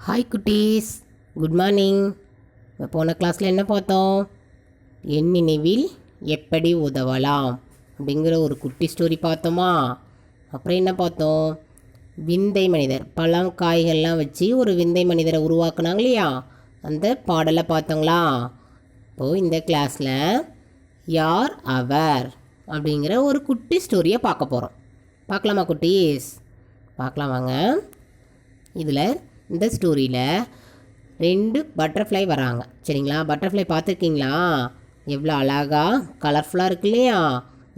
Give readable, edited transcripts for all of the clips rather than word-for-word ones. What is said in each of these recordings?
Hi குட்டீஸ், good morning. போன கிளாஸில் என்ன பார்த்தோம்? என் நினைவில் எப்படி உதவலாம் அப்படிங்கிற ஒரு குட்டி ஸ்டோரி பார்த்தோமா? அப்புறம் என்ன பார்த்தோம்? விந்தை மனிதர், பழம் காய்கள்லாம் வச்சு ஒரு விந்தை மனிதரை உருவாக்குனாங்க இல்லையா? அந்த பாடலை பார்த்தோங்களா? இப்போது இந்த கிளாஸில் யார் அவர் அப்படிங்கிற ஒரு குட்டி ஸ்டோரியை பார்க்க போகிறோம். பார்க்கலாமா குட்டீஸ்? பார்க்கலாம் வாங்க. இதில் இந்த ஸ்டோரியில் 2 பட்டர்ஃப்ளை வராங்க. சரிங்களா? பட்டர்ஃப்ளை பார்த்துருக்கீங்களா? எவ்வளோ அழகாக கலர்ஃபுல்லாக இருக்கு இல்லையா?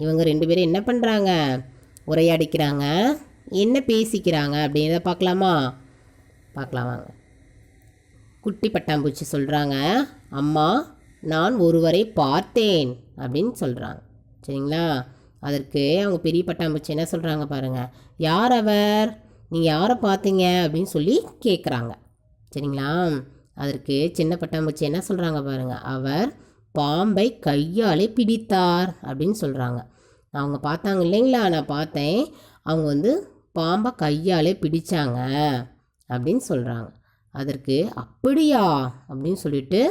இவங்க 2 பேரும் என்ன பண்ணுறாங்க? உரையாடிக்கிறாங்க. என்ன பேசிக்கிறாங்க அப்படின்றத பார்க்கலாமா? பார்க்கலாம் வாங்க. குட்டி பட்டாம்பூச்சி சொல்கிறாங்க, அம்மா நான் ஒருவரை பார்த்தேன் அப்படின்னு சொல்கிறாங்க. சரிங்களா? அதற்கு அவங்க பெரிய பட்டாம்பூச்சி என்ன சொல்கிறாங்க பாருங்கள், யார் அவர், நீங்கள் யாரை பார்த்தீங்க அப்படின்னு சொல்லி கேட்குறாங்க. சரிங்களா? அதற்கு சின்ன பட்டாம்பூச்சி என்ன சொல்கிறாங்க பாருங்கள், அவர் பாம்பை கையாலே பிடித்தார் அப்படின்னு சொல்கிறாங்க. அவங்க பார்த்தாங்க இல்லைங்களா? நான் பார்த்தேன், அவங்க பாம்பை கையாலே பிடிச்சாங்க அப்படின்னு சொல்கிறாங்க. அதற்கு அப்படியா அப்படின்னு சொல்லிட்டு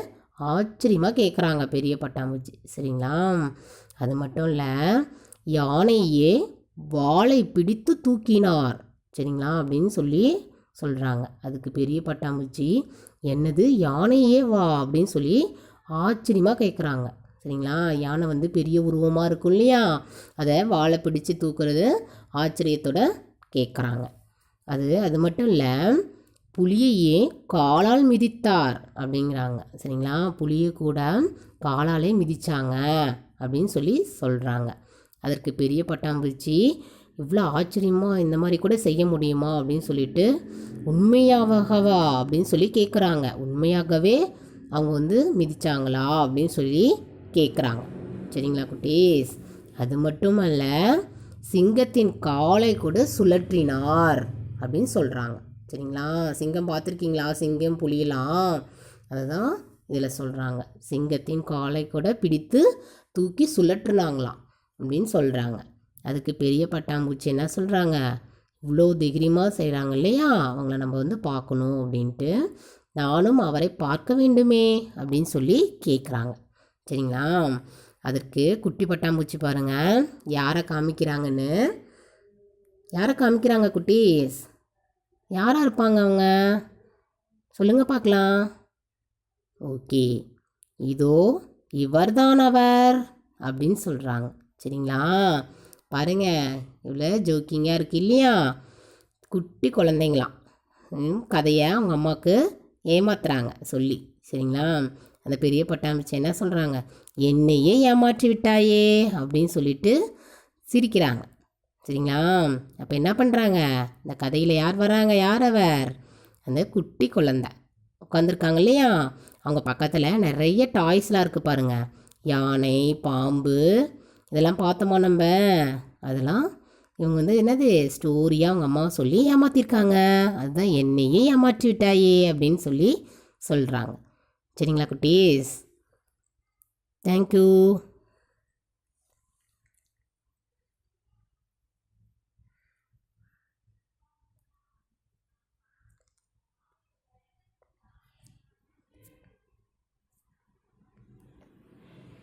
ஆச்சரியமாக கேட்குறாங்க பெரிய பட்டாம்பூச்சி. சரிங்களா? அது மட்டும் இல்லை, யானையே வாளை பிடித்து தூக்கினார். சரிங்களா? அப்படின்னு சொல்லி சொல்கிறாங்க. அதுக்கு பெரிய பட்டாம்பூச்சி, என்னது யானையே வா அப்படின்னு சொல்லி ஆச்சரியமாக கேட்குறாங்க. சரிங்களா? யானை பெரிய உருவமாக இருக்கும் இல்லையா? அதை வாழை பிடிச்சி தூக்குறது ஆச்சரியத்தோட கேட்குறாங்க. அது மட்டும் இல்லை, புலியையே காலால் மிதித்தார் அப்படிங்கிறாங்க. சரிங்களா? புலியை கூட காலாலே மிதித்தாங்க அப்படின்னு சொல்லி சொல்கிறாங்க. அதற்கு பெரிய பட்டாம்பூச்சி, இவ்வளோ ஆச்சரியமாக இந்த மாதிரி கூட செய்ய முடியுமா அப்படின்னு சொல்லிட்டு, உண்மையாகவா அப்படின்னு சொல்லி கேட்குறாங்க. உண்மையாகவே அவங்க மிதிச்சாங்களா அப்படின்னு சொல்லி கேட்குறாங்க. சரிங்களா குட்டீஸ்? அது மட்டுமல்ல, சிங்கத்தின் காலை கூட சுழற்றினார் அப்படின்னு சொல்கிறாங்க. சரிங்களா? சிங்கம் பார்த்துருக்கீங்களா? சிங்கம் புலியெல்லாம் அதுதான் இதில் சொல்கிறாங்க. சிங்கத்தின் காலை கூட பிடித்து தூக்கி சுழற்றுனாங்களாம் அப்படின்னு சொல்கிறாங்க. அதுக்கு பெரிய பட்டாம்பூச்சி என்ன சொல்கிறாங்க, இவ்வளோ தைரியமாக செய்கிறாங்க இல்லையா, அவங்கள நம்ம பார்க்கணும் அப்படின்ட்டு, நானும் அவரை பார்க்க வேண்டுமே அப்படின்னு சொல்லி கேட்குறாங்க. சரிங்களா? அதற்கு குட்டி பட்டாம்பூச்சி பாருங்கள் யாரை காமிக்கிறாங்கன்னு. யாரை காமிக்கிறாங்க குட்டீஸ்? யாராக இருப்பாங்க அவங்க? சொல்லுங்கள் பார்க்கலாம். ஓகே, இதோ இவர்தான் அவர் அப்படின்னு சொல்கிறாங்க. சரிங்களா? பாருங்க, இவ்வளோ ஜோக்கிங்காக இருக்கு இல்லையா? குட்டி குழந்தைங்களாம் கதையை அவங்க அம்மாவுக்கு ஏமாத்துறாங்க சொல்லி. சரிங்களா? அந்த பெரிய பட்டாம்பூச்சி என்ன சொல்கிறாங்க, என்னையே ஏமாற்றி விட்டாயே அப்படின்னு சொல்லிட்டு சிரிக்கிறாங்க. சரிங்களா? அப்போ என்ன பண்ணுறாங்க, இந்த கதையில் யார் வராங்க, யார் அவர்? அந்த குட்டி குழந்தை உட்காந்துருக்காங்க இல்லையா? அவங்க பக்கத்தில் நிறைய டாய்ஸ்லாம் இருக்குது பாருங்கள். யானை, பாம்பு, இதெல்லாம் பார்த்தோமா நம்ம? அதெல்லாம் இவங்க என்னது ஸ்டோரியாக அவங்க அம்மாவை சொல்லி ஏமாற்றிருக்காங்க. அதுதான் என்னையே ஏமாற்றி விட்டாயே அப்படின்னு சொல்லி சொல்கிறாங்க. சரிங்களா குட்டீஸ்? தேங்க்யூ.